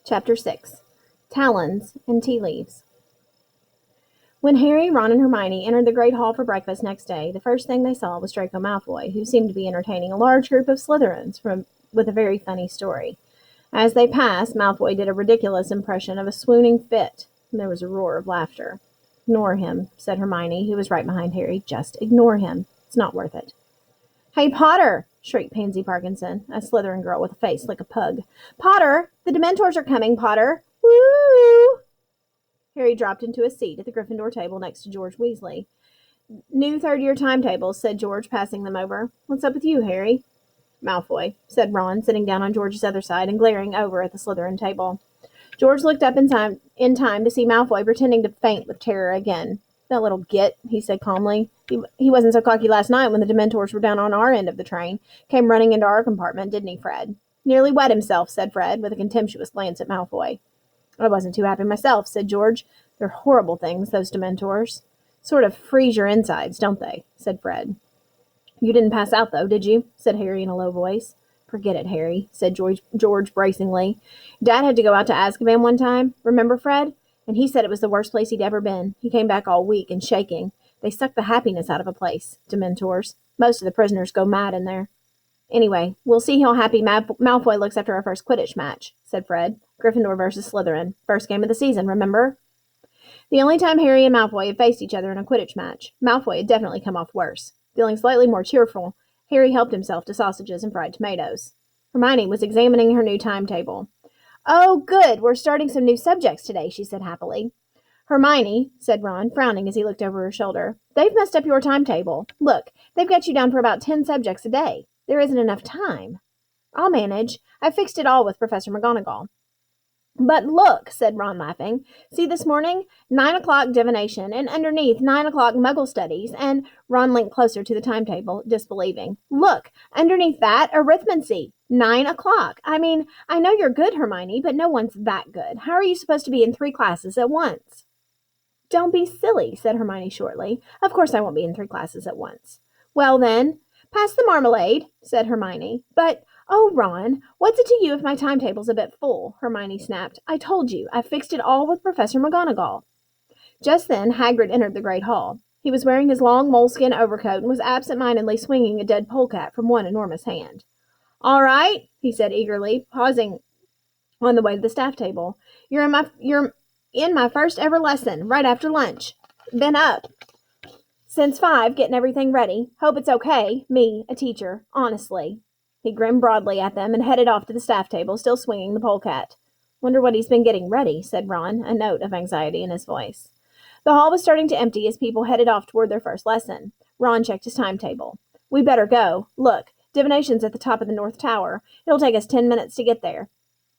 Chapter 6. Talons and Tea Leaves. When Harry, Ron, and Hermione entered the Great Hall for breakfast next day, the first thing they saw was Draco Malfoy, who seemed to be entertaining a large group of Slytherins with a very funny story. As they passed, Malfoy did a ridiculous impression of a swooning fit, and there was a roar of laughter. "Ignore him," said Hermione, who was right behind Harry. "Just ignore him. It's not worth it." "Hey, Potter!" shrieked Pansy Parkinson, a Slytherin girl with a face like a pug. "Potter! The Dementors are coming, Potter! Woo!" Harry dropped into a seat at the Gryffindor table next to George Weasley. "New third-year timetables," said George, passing them over. "What's up with you, Harry?" "Malfoy," said Ron, sitting down on George's other side and glaring over at the Slytherin table. George looked up in time to see Malfoy pretending to faint with terror again. "That little git," he said calmly. He wasn't so cocky last night when the Dementors were down on our end of the train. Came running into our compartment, didn't he, Fred?" "Nearly wet himself," said Fred, with a contemptuous glance at Malfoy. "I wasn't too happy myself," said George. "They're horrible things, those Dementors. Sort of freeze your insides, don't they?" said Fred. "You didn't pass out, though, did you?" said Harry in a low voice. "Forget it, Harry," said George bracingly. "Dad had to go out to Azkaban one time. Remember, Fred? And he said it was the worst place he'd ever been. He came back all weak and shaking. They suck the happiness out of a place, Dementors. Most of the prisoners go mad in there." "Anyway, we'll see how happy Malfoy looks after our first Quidditch match," said Fred. "Gryffindor versus Slytherin. First game of the season, remember?" The only time Harry and Malfoy had faced each other in a Quidditch match, Malfoy had definitely come off worse. Feeling slightly more cheerful, Harry helped himself to sausages and fried tomatoes. Hermione was examining her new timetable. "Oh, good, we're starting some new subjects today," she said happily. "Hermione," said Ron, frowning as he looked over her shoulder, "they've messed up your timetable. Look, they've got you down for about 10 subjects a day. There isn't enough time." "I'll manage. I fixed it all with Professor McGonagall." "But look," said Ron, laughing. "See this morning? 9 o'clock divination, and underneath 9 o'clock Muggle studies, and—" Ron leaned closer to the timetable, disbelieving. "Look, underneath that, arithmancy. 9 o'clock. I mean, I know you're good, Hermione, but no one's that good. How are you supposed to be in 3 classes at once?" "Don't be silly," said Hermione shortly. "Of course I won't be in 3 classes at once." "Well, then, pass the marmalade," said Hermione. "But, oh, Ron, what's it to you if my timetable's a bit full?" Hermione snapped. "I told you, I fixed it all with Professor McGonagall." Just then, Hagrid entered the Great Hall. He was wearing his long moleskin overcoat and was absent-mindedly swinging a dead polecat from one enormous hand. "All right," he said eagerly, pausing on the way to the staff table. You're in my first ever lesson, right after lunch. Been up since 5, getting everything ready. Hope it's okay, me, a teacher, honestly." He grinned broadly at them and headed off to the staff table, still swinging the polecat. "Wonder what he's been getting ready," said Ron, a note of anxiety in his voice. The hall was starting to empty as people headed off toward their first lesson. Ron checked his timetable. "We better go. Look, divination's at the top of the North Tower. It'll take us 10 minutes to get there."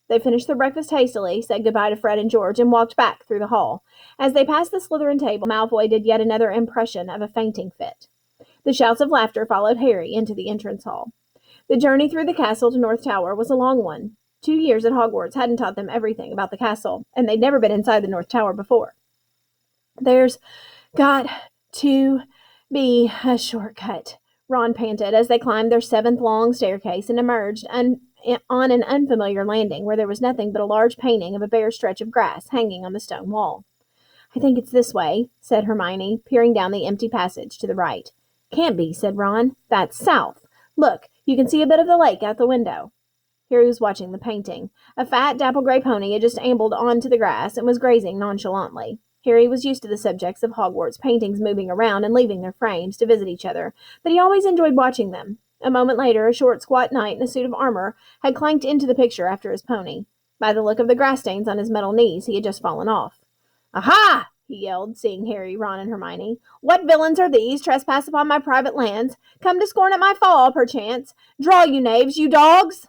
They finished their breakfast hastily, said goodbye to Fred and George, and walked back through the hall. As they passed the Slytherin table, Malfoy did yet another impression of a fainting fit. The shouts of laughter followed Harry into the entrance hall. The journey through the castle to North Tower was a long one. 2 years at Hogwarts hadn't taught them everything about the castle, and they'd never been inside the North Tower before. "There's got to be a shortcut," Ron panted as they climbed their 7th long staircase and emerged on an unfamiliar landing where there was nothing but a large painting of a bare stretch of grass hanging on the stone wall. "I think it's this way," said Hermione, peering down the empty passage to the right. "Can't be," said Ron. "That's south. Look, you can see a bit of the lake out the window." Harry was watching the painting. A fat, dapple-gray pony had just ambled onto the grass and was grazing nonchalantly. Harry was used to the subjects of Hogwarts paintings moving around and leaving their frames to visit each other, but he always enjoyed watching them. A moment later, a short, squat knight in a suit of armor had clanked into the picture after his pony. By the look of the grass stains on his metal knees, he had just fallen off. "Aha!" he yelled, seeing Harry, Ron, and Hermione. "What villains are these, trespass upon my private lands? Come to scorn at my fall, perchance? Draw, you knaves, you dogs!"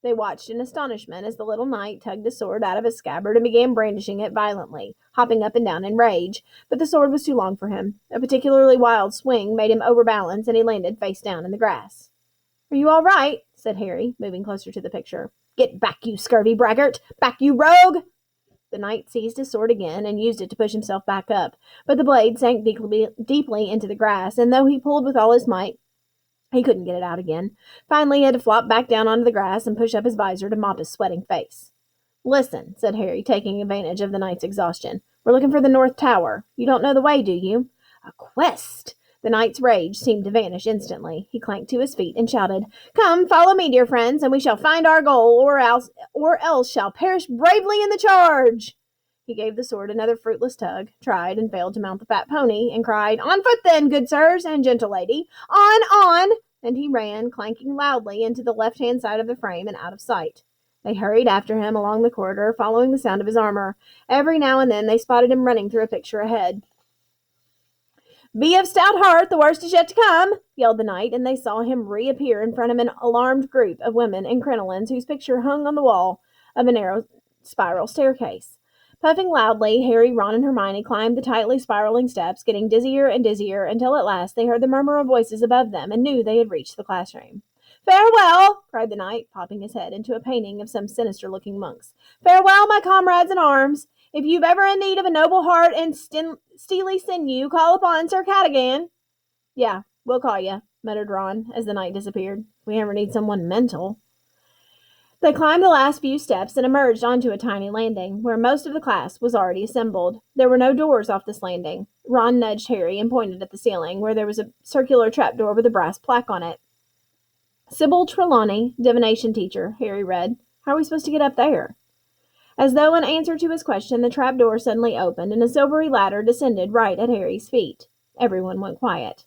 They watched in astonishment as the little knight tugged a sword out of his scabbard and began brandishing it violently, hopping up and down in rage. But the sword was too long for him. A particularly wild swing made him overbalance, and he landed face down in the grass. "Are you all right?" said Harry, moving closer to the picture. "Get back, you scurvy braggart! Back, you rogue!" The knight seized his sword again and used it to push himself back up, but the blade sank deeply into the grass, and though he pulled with all his might, he couldn't get it out again. Finally, he had to flop back down onto the grass and push up his visor to mop his sweating face. Listen, said Harry, taking advantage of the knight's exhaustion. We're looking for the North Tower. You don't know the way, do you? A quest! The knight's rage seemed to vanish instantly. He clanked to his feet and shouted, Come, follow me, dear friends, and we shall find our goal, or else shall perish bravely in the charge. He gave the sword another fruitless tug, tried and failed to mount the fat pony, and cried, On foot then, good sirs and gentle lady! On! And he ran, clanking loudly, into the left-hand side of the frame and out of sight. They hurried after him along the corridor, following the sound of his armor. Every now and then they spotted him running through a picture ahead. Be of stout heart, the worst is yet to come, yelled the knight, and they saw him reappear in front of an alarmed group of women in crinolines whose picture hung on the wall of a narrow spiral staircase. Puffing loudly, Harry, Ron, and Hermione climbed the tightly spiraling steps, getting dizzier and dizzier, until at last they heard the murmur of voices above them and knew they had reached the classroom. Farewell, cried the knight, popping his head into a painting of some sinister-looking monks. Farewell, my comrades in arms. If you've ever in need of a noble heart and steely sinew, call upon Sir Cadogan. Yeah, we'll call you, muttered Ron, as the knight disappeared. We ever need someone mental. They climbed the last few steps and emerged onto a tiny landing, where most of the class was already assembled. There were no doors off this landing. Ron nudged Harry and pointed at the ceiling, where there was a circular trapdoor with a brass plaque on it. Sybil Trelawney, divination teacher, Harry read. How are we supposed to get up there? As though in answer to his question, the trapdoor suddenly opened, and a silvery ladder descended right at Harry's feet. Everyone went quiet.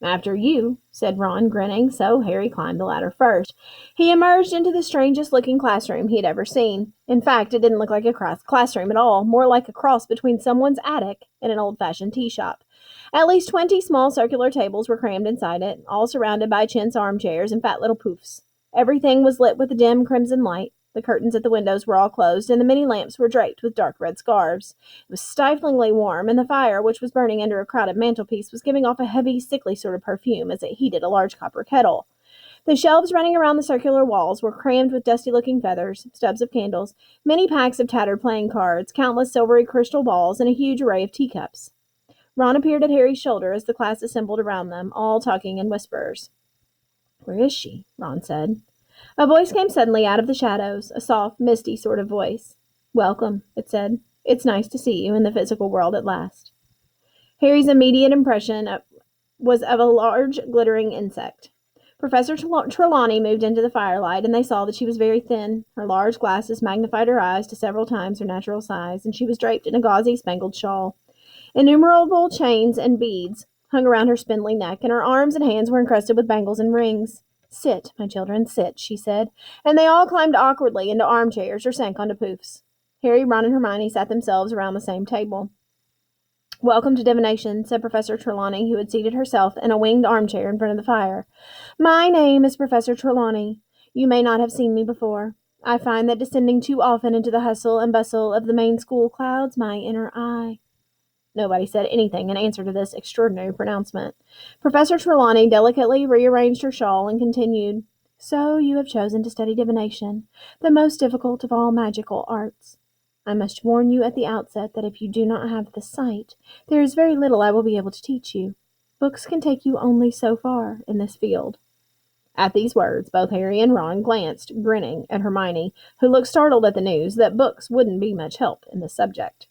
After you, said Ron, grinning, so Harry climbed the ladder first. He emerged into the strangest-looking classroom he had ever seen. In fact, it didn't look like a classroom at all, more like a cross between someone's attic and an old-fashioned tea shop. At least 20 small circular tables were crammed inside it, all surrounded by chintz armchairs and fat little poufs. Everything was lit with a dim crimson light. The curtains at the windows were all closed, and the many lamps were draped with dark red scarves. It was stiflingly warm, and the fire, which was burning under a crowded mantelpiece, was giving off a heavy, sickly sort of perfume as it heated a large copper kettle. The shelves running around the circular walls were crammed with dusty-looking feathers, stubs of candles, many packs of tattered playing cards, countless silvery crystal balls, and a huge array of teacups. Ron appeared at Harry's shoulder as the class assembled around them, all talking in whispers. Where is she? Ron said. A voice came suddenly out of the shadows, a soft, misty sort of voice. Welcome, it said. It's nice to see you in the physical world at last. Harry's immediate impression was of a large, glittering insect. Professor Trelawney moved into the firelight, and they saw that she was very thin. Her large glasses magnified her eyes to several times her natural size, and she was draped in a gauzy, spangled shawl. Innumerable chains and beads hung around her spindly neck, and her arms and hands were encrusted with bangles and rings. Sit, my children, sit, she said, and they all climbed awkwardly into armchairs or sank onto poufs. Harry, Ron, and Hermione sat themselves around the same table. Welcome to divination, said Professor Trelawney, who had seated herself in a winged armchair in front of the fire. My name is Professor Trelawney. You may not have seen me before. I find that descending too often into the hustle and bustle of the main school clouds my inner eye. Nobody said anything in answer to this extraordinary pronouncement. Professor Trelawney delicately rearranged her shawl and continued, So you have chosen to study divination, the most difficult of all magical arts. I must warn you at the outset that if you do not have the sight, there is very little I will be able to teach you. Books can take you only so far in this field. At these words, both Harry and Ron glanced, grinning, at Hermione, who looked startled at the news that books wouldn't be much help in this subject.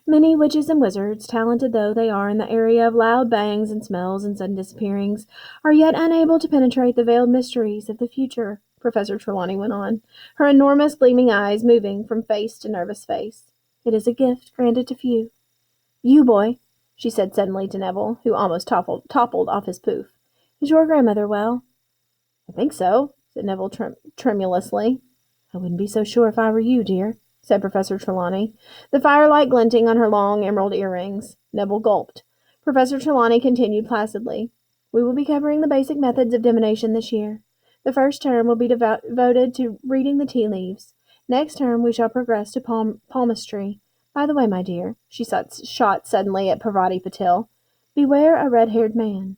Many witches and wizards, talented though they are in the area of loud bangs and smells and sudden disappearings, are yet unable to penetrate the veiled mysteries of the future, Professor Trelawney went on, her enormous gleaming eyes moving from face to nervous face. It is a gift granted to few. You, boy, she said suddenly to Neville, who almost toppled off his pouf. Is your grandmother well? I think so, said Neville tremulously. I wouldn't be so sure if I were you, dear, said Professor Trelawney, the firelight glinting on her long emerald earrings. Neville gulped. Professor Trelawney continued placidly. We will be covering the basic methods of divination this year. The first term will be devoted to reading the tea leaves. Next term we shall progress to palmistry. By the way, my dear, she shot suddenly at Parvati Patil, beware a red-haired man.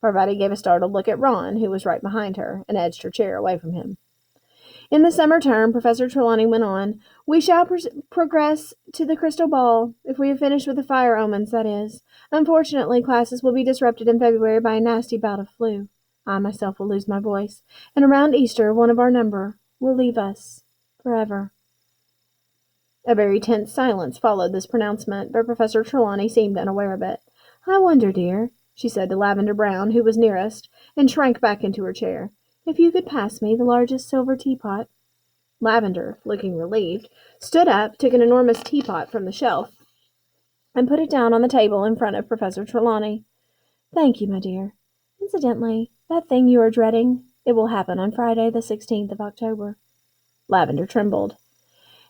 Parvati gave a startled look at Ron, who was right behind her, and edged her chair away from him. In the summer term, Professor Trelawney went on, we shall progress to the crystal ball, if we have finished with the fire omens, that is. Unfortunately, classes will be disrupted in February by a nasty bout of flu. I myself will lose my voice, and around Easter one of our number will leave us. Forever." A very tense silence followed this pronouncement, but Professor Trelawney seemed unaware of it. "I wonder, dear," she said to Lavender Brown, who was nearest, and shrank back into her chair, "if you could pass me the largest silver teapot." Lavender, looking relieved, stood up, took an enormous teapot from the shelf, and put it down on the table in front of Professor Trelawney. "Thank you, my dear. Incidentally, that thing you are dreading, it will happen on Friday, the 16th of October." Lavender trembled.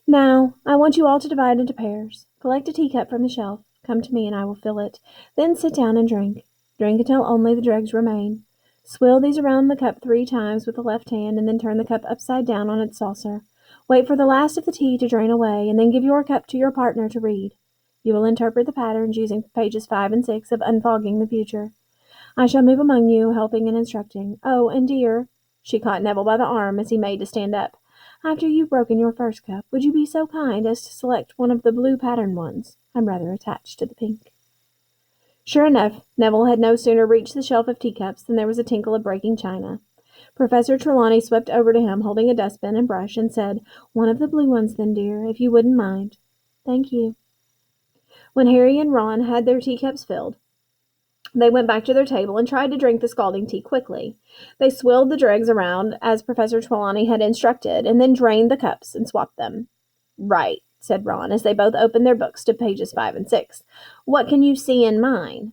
"Now, I want you all to divide into pairs. Collect a teacup from the shelf. Come to me and I will fill it. Then sit down and drink. Drink until only the dregs remain. Swill these around the cup 3 times with the left hand, and then turn the cup upside down on its saucer. Wait for the last of the tea to drain away, and then give your cup to your partner to read. You will interpret the patterns using pages 5 and 6 of Unfogging the Future. I shall move among you, helping and instructing. Oh, and dear," she caught Neville by the arm as he made to stand up, "after you've broken your first cup, would you be so kind as to select one of the blue pattern ones? I'm rather attached to the pink." Sure enough, Neville had no sooner reached the shelf of teacups than there was a tinkle of breaking china. Professor Trelawney swept over to him, holding a dustbin and brush, and said, "One of the blue ones, then, dear, if you wouldn't mind." "Thank you." When Harry and Ron had their teacups filled, they went back to their table and tried to drink the scalding tea quickly. They swilled the dregs around as Professor Trelawney had instructed, and then drained the cups and swapped them. "Right," said Ron, as they both opened their books to pages 5 and 6. "What can you see in mine?"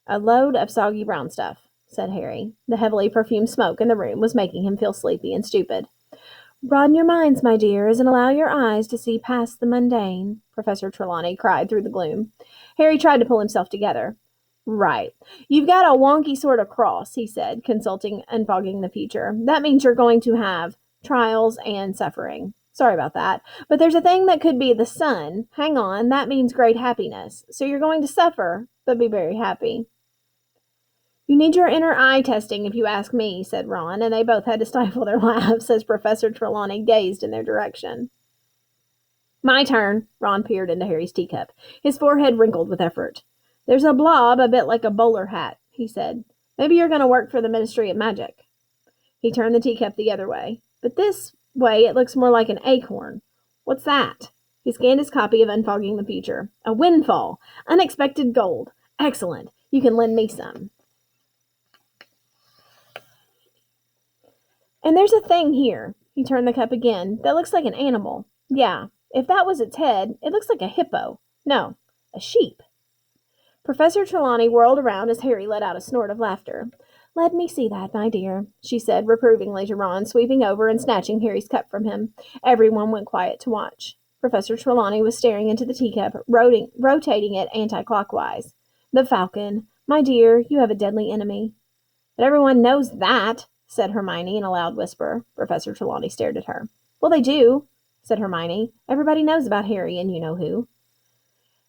"A load of soggy brown stuff," said Harry. The heavily perfumed smoke in the room was making him feel sleepy and stupid. "Broaden your minds, my dears, and allow your eyes to see past the mundane," Professor Trelawney cried through the gloom. Harry tried to pull himself together. "Right. You've got a wonky sort of cross," he said, consulting Unfogging the Future. "That means you're going to have trials and suffering. Sorry about that. But there's a thing that could be the sun. Hang on, that means great happiness. So you're going to suffer, but be very happy." "You need your inner eye testing, if you ask me," said Ron, and they both had to stifle their laughs as Professor Trelawney gazed in their direction. "My turn." Ron peered into Harry's teacup. His forehead wrinkled with effort. "There's a blob a bit like a bowler hat," he said. "Maybe you're going to work for the Ministry of Magic." He turned the teacup the other way. "But this way it looks more like an acorn. What's that?" He scanned his copy of Unfogging the Future. "A windfall. Unexpected gold. Excellent. You can lend me some." "And there's a thing here." He turned the cup again. "That looks like an animal. Yeah, if that was its head, it looks like a hippo. No, a sheep." Professor Trelawney whirled around as Harry let out a snort of laughter. "Let me see that, my dear," she said reprovingly to Ron, sweeping over and snatching Harry's cup from him. Everyone went quiet to watch. Professor Trelawney was staring into the teacup, rotating it anti-clockwise. "The falcon. My dear, you have a deadly enemy." "But everyone knows that," said Hermione in a loud whisper. Professor Trelawney stared at her. "Well, they do," said Hermione. "Everybody knows about Harry and you-know-who."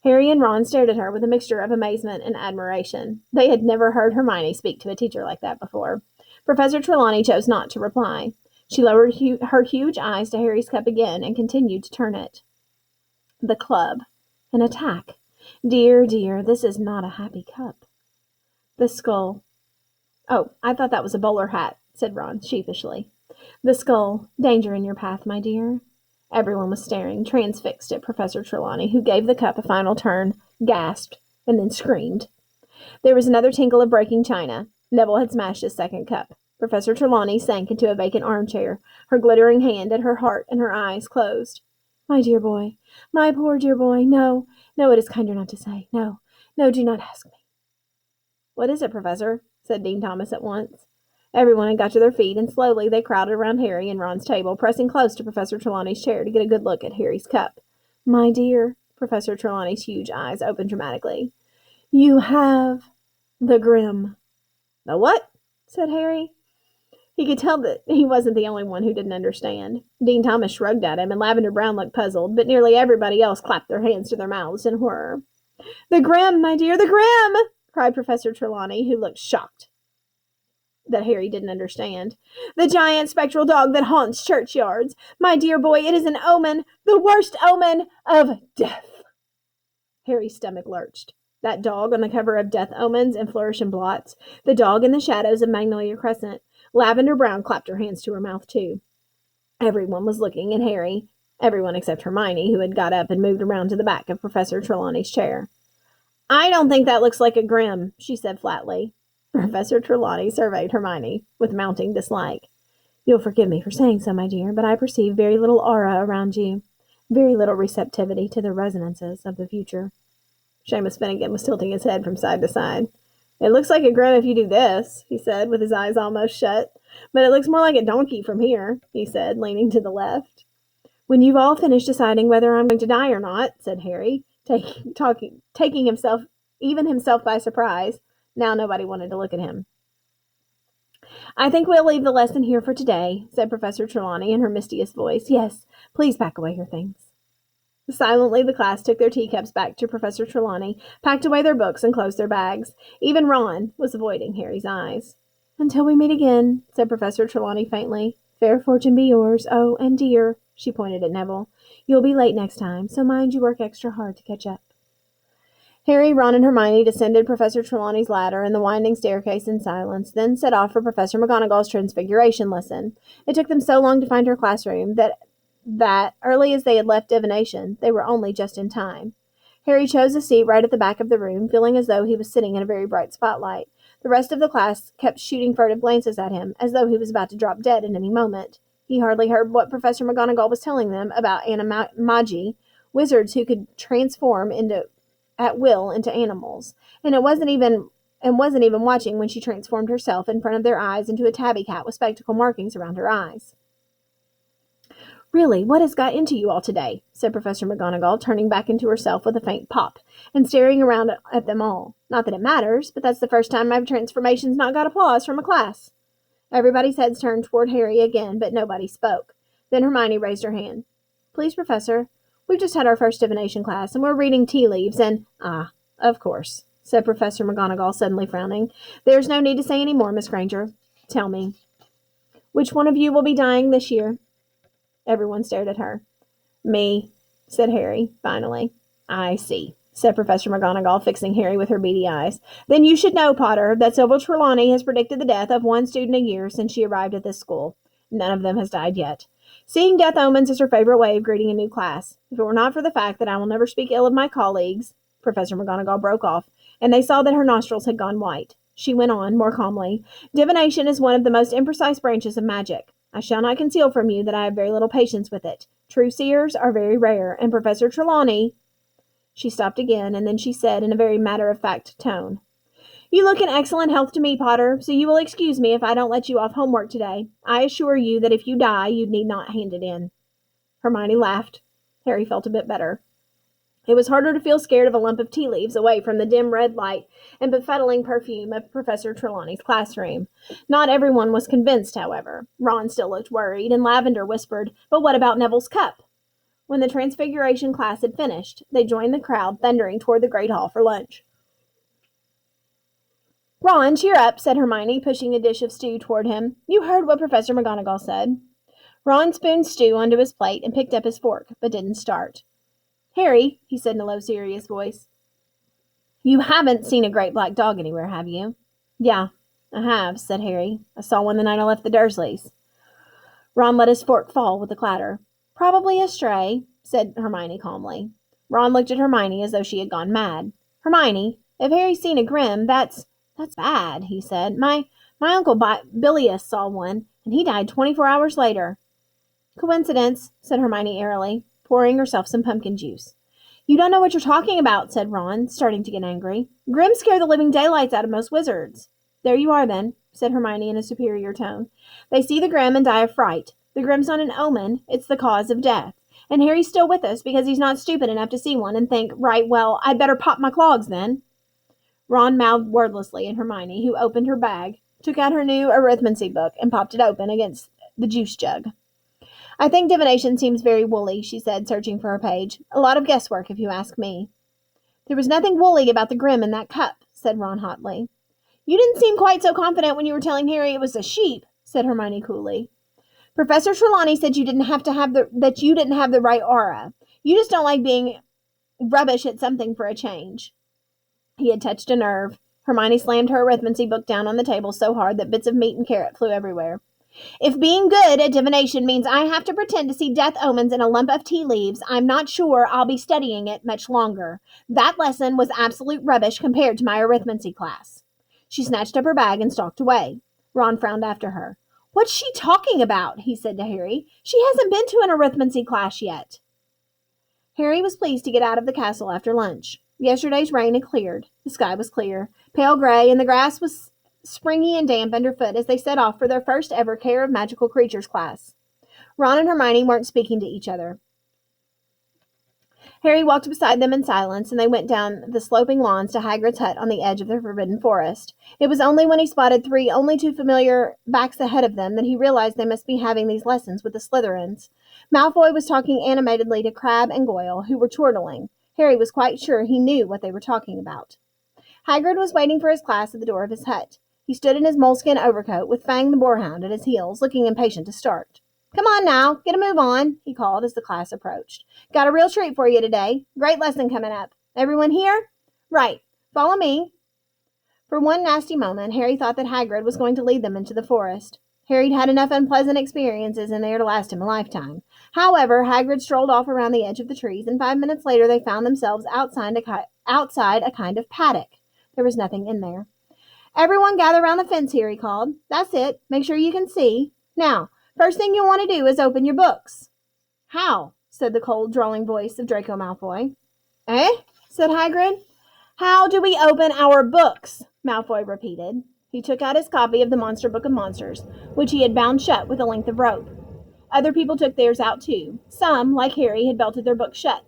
Harry and Ron stared at her with a mixture of amazement and admiration. They had never heard Hermione speak to a teacher like that before. Professor Trelawney chose not to reply. She lowered her huge eyes to Harry's cup again and continued to turn it. "The club. An attack. Dear, dear, this is not a happy cup." "The skull." "Oh, I thought that was a bowler hat," said Ron sheepishly. "The skull. Danger in your path, my dear." Everyone was staring, transfixed at Professor Trelawney, who gave the cup a final turn, gasped, and then screamed. There was another tinkle of breaking china. Neville had smashed his second cup. Professor Trelawney sank into a vacant armchair, her glittering hand at her heart and her eyes closed. "My dear boy, my poor dear boy, no, no, it is kinder not to say. No, no, do not ask me." "What is it, Professor?" said Dean Thomas at once. Everyone had got to their feet, and slowly they crowded around Harry and Ron's table, pressing close to Professor Trelawney's chair to get a good look at Harry's cup. "My dear," Professor Trelawney's huge eyes opened dramatically, "you have the Grim." "The what?" said Harry. He could tell that he wasn't the only one who didn't understand. Dean Thomas shrugged at him, and Lavender Brown looked puzzled, but nearly everybody else clapped their hands to their mouths in horror. "The Grim, my dear, the Grim!" cried Professor Trelawney, who looked shocked that Harry didn't understand. "The giant spectral dog that haunts churchyards. My dear boy, it is an omen, the worst omen of death." Harry's stomach lurched. That dog on the cover of Death Omens and Flourish and Blots. The dog in the shadows of Magnolia Crescent. Lavender Brown clapped her hands to her mouth, too. Everyone was looking at Harry. Everyone except Hermione, who had got up and moved around to the back of Professor Trelawney's chair. "I don't think that looks like a Grim," she said flatly. Professor Trelawney surveyed Hermione with mounting dislike. "You'll forgive me for saying so, my dear, but I perceive very little aura around you. Very little receptivity to the resonances of the future." Seamus Finnegan was tilting his head from side to side. "It looks like a Grim if you do this," he said, with his eyes almost shut. "But it looks more like a donkey from here," he said, leaning to the left. "When you've all finished deciding whether I'm going to die or not," said Harry, taking himself by surprise. Now nobody wanted to look at him. "I think we'll leave the lesson here for today," said Professor Trelawney in her mistiest voice. "Yes, please pack away your things." Silently, the class took their teacups back to Professor Trelawney, packed away their books, and closed their bags. Even Ron was avoiding Harry's eyes. "Until we meet again," said Professor Trelawney faintly. "Fair fortune be yours. Oh, and dear," she pointed at Neville, "you'll be late next time, so mind you work extra hard to catch up." Harry, Ron, and Hermione descended Professor Trelawney's ladder and the winding staircase in silence, then set off for Professor McGonagall's Transfiguration lesson. It took them so long to find her classroom that, early as they had left divination, they were only just in time. Harry chose a seat right at the back of the room, feeling as though he was sitting in a very bright spotlight. The rest of the class kept shooting furtive glances at him, as though he was about to drop dead at any moment. He hardly heard what Professor McGonagall was telling them about animagi, wizards who could transform at will into animals, and wasn't even watching when she transformed herself in front of their eyes into a tabby cat with spectacle markings around her eyes. "Really, what has got into you all today?" said Professor McGonagall, turning back into herself with a faint pop, and staring around at them all. "Not that it matters, but that's the first time my transformation's not got applause from a class." Everybody's heads turned toward Harry again, but nobody spoke. Then Hermione raised her hand. "Please, Professor, we've just had our first divination class, and we're reading tea leaves, and—" "Ah, of course," said Professor McGonagall, suddenly frowning. "There's no need to say any more, Miss Granger. Tell me, which one of you will be dying this year?" Everyone stared at her. "Me," said Harry, finally. "I see," said Professor McGonagall, fixing Harry with her beady eyes. "Then you should know, Potter, that Sybil Trelawney has predicted the death of one student a year since she arrived at this school. None of them has died yet. Seeing death omens is her favorite way of greeting a new class. If it were not for the fact that I will never speak ill of my colleagues—" Professor McGonagall broke off, and they saw that her nostrils had gone white. She went on, more calmly. "Divination is one of the most imprecise branches of magic. I shall not conceal from you that I have very little patience with it. True seers are very rare, and Professor Trelawney—" She stopped again, and then she said in a very matter-of-fact tone, "You look in excellent health to me, Potter, so you will excuse me if I don't let you off homework today. I assure you that if you die, you need not hand it in." Hermione laughed. Harry felt a bit better. It was harder to feel scared of a lump of tea leaves away from the dim red light and befuddling perfume of Professor Trelawney's classroom. Not everyone was convinced, however. Ron still looked worried, and Lavender whispered, "But what about Neville's cup?" When the Transfiguration class had finished, they joined the crowd thundering toward the Great Hall for lunch. "Ron, cheer up," said Hermione, pushing a dish of stew toward him. "You heard what Professor McGonagall said." Ron spooned stew onto his plate and picked up his fork, but didn't start. "Harry," he said in a low, serious voice, "you haven't seen a great black dog anywhere, have you?" "Yeah, I have," said Harry. "I saw one the night I left the Dursleys." Ron let his fork fall with a clatter. "Probably a stray," said Hermione calmly. Ron looked at Hermione as though she had gone mad. "Hermione, if Harry's seen a Grim, that's bad," he said. My Uncle Bilius saw one, and he died 24 hours later." "Coincidence," said Hermione airily, pouring herself some pumpkin juice. "You don't know what you're talking about," said Ron, starting to get angry. "Grims scare the living daylights out of most wizards." "There you are, then," said Hermione in a superior tone. "They see the Grim and die of fright. The Grim's not an omen, it's the cause of death. And Harry's still with us because he's not stupid enough to see one and think, right, well, I'd better pop my clogs then." Ron mouthed wordlessly at Hermione, who opened her bag, took out her new arithmancy book, and popped it open against the juice jug. "I think divination seems very woolly," she said, searching for her page. "A lot of guesswork, if you ask me." "There was nothing woolly about the Grim in that cup," said Ron hotly. "You didn't seem quite so confident when you were telling Harry it was a sheep," said Hermione coolly. "Professor Trelawney said you didn't have the right aura. You just don't like being rubbish at something for a change." He had touched a nerve. Hermione slammed her arithmancy book down on the table so hard that bits of meat and carrot flew everywhere. If being good at divination means I have to pretend to see death omens in a lump of tea leaves, I'm not sure I'll be studying it much longer. That lesson was absolute rubbish compared to my arithmancy class." She snatched up her bag and stalked away. Ron frowned after her. "What's she talking about?" he said to Harry. "She hasn't been to an arithmancy class yet." Harry was pleased to get out of the castle after lunch. Yesterday's rain had cleared. The sky was clear, pale gray, and the grass was springy and damp underfoot as they set off for their first ever Care of Magical Creatures class. Ron and Hermione weren't speaking to each other. Harry walked beside them in silence, and they went down the sloping lawns to Hagrid's hut on the edge of the Forbidden Forest. It was only when he spotted three only too familiar backs ahead of them that he realized they must be having these lessons with the Slytherins. Malfoy was talking animatedly to Crabbe and Goyle, who were chortling. Harry was quite sure he knew what they were talking about. Hagrid was waiting for his class at the door of his hut. He stood in his moleskin overcoat with Fang the Boarhound at his heels, looking impatient to start. "Come on now, get a move on," he called as the class approached. "Got a real treat for you today. Great lesson coming up. Everyone here? Right. Follow me." For one nasty moment, Harry thought that Hagrid was going to lead them into the forest. Harry'd had enough unpleasant experiences in there to last him a lifetime. However, Hagrid strolled off around the edge of the trees, and 5 minutes later they found themselves outside a kind of paddock. There was nothing in there. "Everyone gather round the fence here," he called. "That's it. Make sure you can see. Now, first thing you'll want to do is open your books." "How?" said the cold, drawling voice of Draco Malfoy. "Eh?" said Hagrid. "How do we open our books?" Malfoy repeated. He took out his copy of the Monster Book of Monsters, which he had bound shut with a length of rope. Other people took theirs out too. Some, like Harry, had belted their books shut.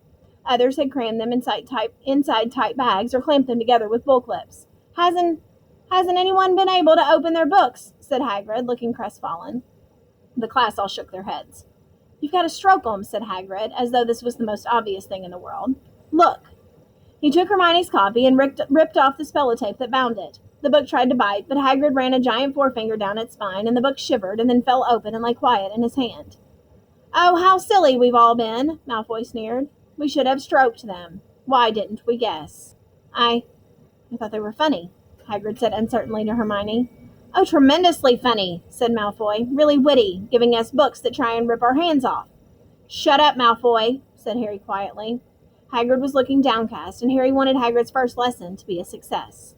Others had crammed them inside tight bags or clamped them together with bull clips. Hasn't anyone been able to open their books?" said Hagrid, looking crestfallen. The class all shook their heads. "You've got to stroke 'em," said Hagrid, as though this was the most obvious thing in the world. "Look." He took Hermione's copy and ripped off the spellotape that bound it. The book tried to bite, but Hagrid ran a giant forefinger down its spine, and the book shivered and then fell open and lay quiet in his hand. "Oh, how silly we've all been," Malfoy sneered. "We should have stroked them. Why didn't we guess?" I thought they were funny," Hagrid said uncertainly to Hermione. "Oh, tremendously funny," said Malfoy. "Really witty, giving us books that try and rip our hands off." "Shut up, Malfoy," said Harry quietly. Hagrid was looking downcast, and Harry wanted Hagrid's first lesson to be a success.